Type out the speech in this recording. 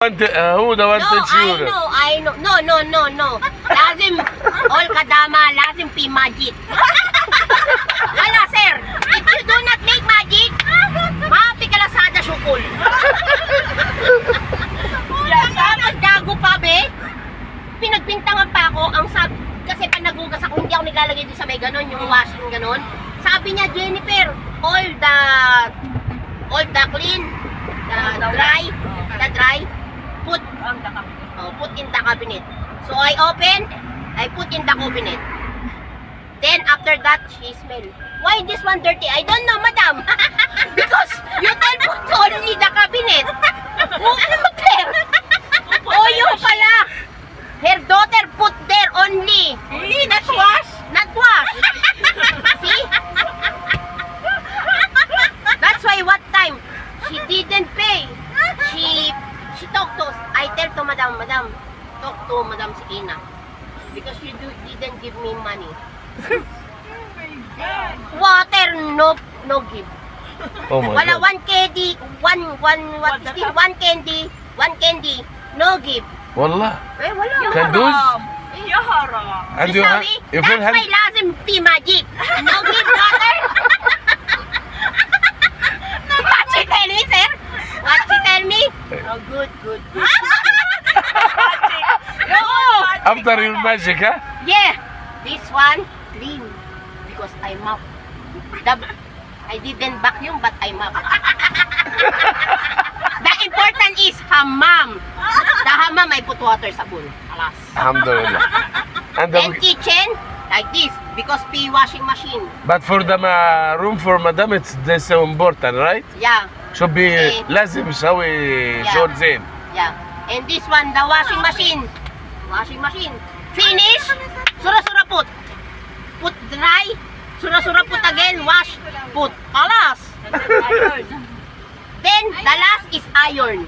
هو ده وانت تشيله. I know. No. Lazim, all kadama, lazim be magic. Wala, sir. If you do not make magic, maapi ka lasada syukol. Tapos gago pa, be. Pinagbintangan pa ako, kasi pag nagugas ako, hindi ako naglalagay doon sa may ganon, yung washing ganon. Sabi niya, Jennifer, all the clean, the dry, put in the cabinet. So I open, I put in the cabinet. Then after that, she smell. Why this one dirty? I don't know, madam. Because you tell put only the cabinet. Oh, ano mag-fair? Oh, yun pala. Her daughter put there only. Not wash. See? That's why what time she didn't pay. She talked to us. I tell to madam, talk to Madam Sikina. Because you didn't give me money. Water, no give. Oh my Wala God. 1 candy, one candy, no give. والله. Eh, wala. كندوز. يا حرام. And you have, you feel That's why lazim be magic. No give water. What she tell me, sir? What she tell me? Oh, good. after your magic, huh? Yeah, this one clean because I mop. I didn't vacuum, but I mop. The important is hammam. The hammam, I put water sabon. Alas. Alhamdulillah. And Then kitchen, like this, because washing machine. but for the room for madam, it's this so important, right? Yeah, should be Okay. لازم يسوي Yeah. شغل زين. yeah. And this one, the washing machine. Finish. Sura put. Put dry. Sura put again. Wash. Put. Alas. Then the last is iron.